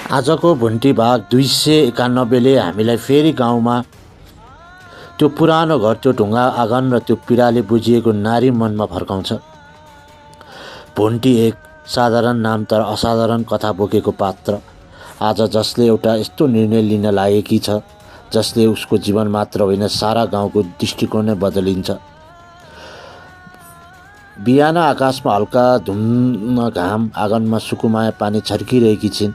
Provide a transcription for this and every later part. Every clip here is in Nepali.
आजको भुन्टी भाग 291ले हामीलाई फेरि गाउँमा त्यो पुरानो घर, त्यो ढुङ्गा आँगन र त्यो पीडाले बुझिएको नारी मनमा फर्काउँछ। भुन्टी एक साधारण नाम तर असाधारण कथा बोकेको पात्र। आज जसले एउटा यस्तो निर्णय लिन लागेकी छ जसले उसको जीवन मात्र होइन सारा गाउँको दृष्टिकोण नै बदलिन्छ। बिहान आकाशमा हल्का धुम्म घाम, आँगनमा सुकुमाया पानी छर्किरहेकी छिन्।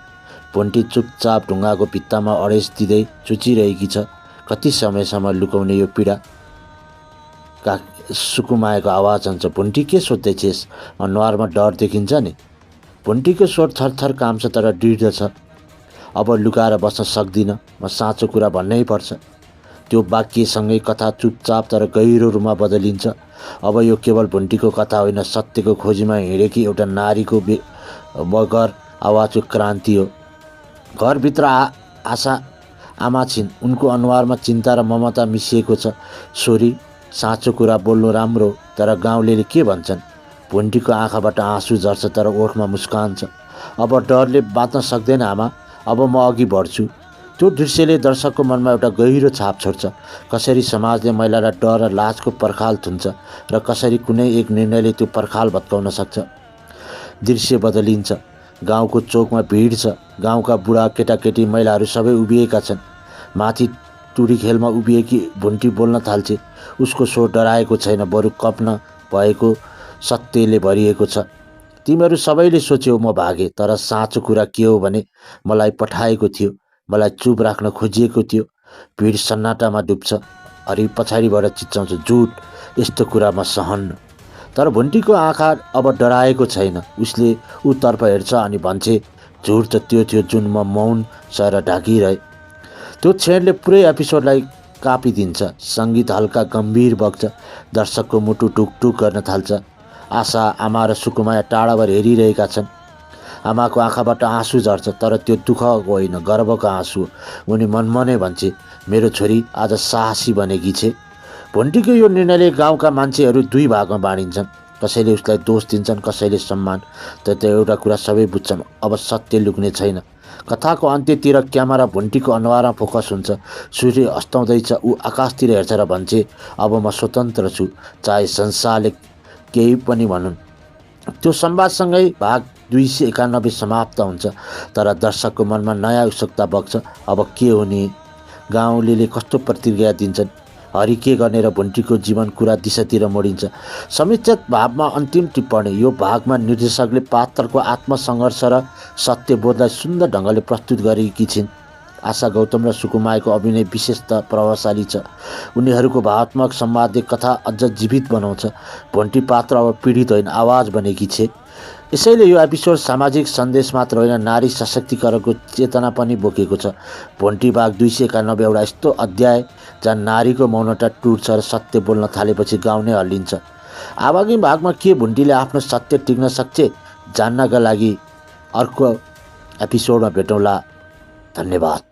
भुन्टी चुपचाप ढुङ्गाको भित्तामा अडेस दिँदै चुचिरहेकी छ। कति समयसम्म लुकाउने यो पीडा? सुकुमायाको आवाज आउँछ, भुन्टी के सोध्दैछेस्? अनुहारमा डर देखिन्छ नि। भुन्टीको स्वर थरथर काम्छ तर दृढ छ। अब लुकाएर बस्न सक्दिनँ, म साँचो कुरा भन्नै पर्छ। त्यो वाक्यसँगै कथा चुपचाप तर गहिरो रूपमा बदलिन्छ। अब यो केवल भुन्टीको कथा होइन, सत्यको खोजीमा हिँडेकी एउटा नारीको बगर आवाजको क्रान्ति हो। घरभित्र आशा आमा छिन्। उनको अनुहारमा चिन्ता र ममता मिसिएको छ। छोरी, साँचो कुरा बोल्नु राम्रो, तर गाउँले के भन्छन्? भुन्टीको आँखाबाट आँसु झर्छ तर ओठमा मुस्कान छ। अब डरले बाँच्न सक्दैन आमा, अब म अघि बढ्छु। त्यो दृश्यले दर्शकको मनमा एउटा गहिरो छाप छोड्छ। कसरी समाजले महिलालाई डर र लाजको पर्खाल थुन्छ र कसरी कुनै एक निर्णयले त्यो पर्खाल भत्काउन सक्छ। दृश्य बदलिन्छ। गाउँको चोकमा भिड छ। गाउँका बुढा, केटाकेटी, महिलाहरू सबै उभिएका छन्। माथि टुडी खेलमा उभिएकी भुन्टी बोल्न थाल्छे। उसको स्वर डराएको छैन, बरु कप्न भएको सत्यले भरिएको छ। तिमीहरू सबैले सोच्यौ म भागेँ, तर साँचो कुरा के हो भने मलाई पठाएको थियो, मलाई चुप राख्न खोजिएको थियो। भिड सन्नाटामा डुब्छ। हरि पछाडिबाट चिच्चाउँछ, झुट, यस्तो कुरा म सहन्न। तर भुन्टीको आँखा अब डराएको छैन। उसले उतर्फ हेर्छ अनि भन्छे, झुट त त्यो थियो जुन म मौन सहेर ढाकिरहे। त्यो क्षणले पुरै एपिसोडलाई कापिदिन्छ। सङ्गीत हल्का गम्भीर बग्छ। दर्शकको मुटु टुकटुक गर्न थाल्छ। आशा, आमा र सुकुमाया टाढाबाट हेरिरहेका छन्। आमाको आँखाबाट आँसु झर्छ तर त्यो दुःखको होइन, गर्वको आँसु हो। उनी मनमनै भन्छे, मेरो छोरी आज साहसी बनेकी छे। भुन्टीको यो निर्णयले गाउँका मान्छेहरू दुई भागमा बाँडिन्छन्। कसैले उसलाई दोष दिन्छन्, कसैले सम्मान। तर एउटा कुरा सबै बुझ्छन्, अब सत्य लुक्ने छैन। कथाको अन्त्यतिर क्यामेरा भुन्टीको अनुहारमा फोकस हुन्छ। सूर्य अस्ताउँदैछ। ऊ आकाशतिर हेर्छ र भन्छे, अब म स्वतन्त्र छु, चाहे संसारले केही पनि भनुन्। त्यो संवादसँगै भाग 291 समाप्त हुन्छ। तर दर्शकको मनमा नयाँ उत्सुकता बग्छ। अब के हुने? गाउँले कस्तो प्रतिक्रिया दिन्छन्? हरि के गर्ने र भुन्टीको जीवन कुरा दिशातिर मोडिन्छ। समीक्षक भावमा अन्तिम टिप्पणी। यो भागमा निर्देशकले पात्रको आत्मसङ्घर्ष र सत्यबोधलाई सुन्दर ढङ्गले प्रस्तुत गरेकी छिन्। आशा गौतम र सुकुमायाको अभिनय विशेषतः प्रभावशाली छ। उनीहरूको भावात्मक संवादले कथा अझ जीवित बनाउँछ। भुन्टी पात्र अब पीडित होइन, आवाज बनेकी छे। यसैले यो एपिसोड सामाजिक सन्देश मात्र होइन, नारी सशक्तिकरणको चेतना पनि बोकेको छ। भुन्टी भाग 291 एउटा यस्तो अध्याय जहाँ नारीको मौनता टुट्छ र सत्य बोल्न थालेपछि गाउँ नै हल्लिन्छ। आगामी भागमा के भुन्टीले आफ्नो सत्य टिक्न सक्छ जान्नका लागि अर्को एपिसोडमा भेटौँला। धन्यवाद।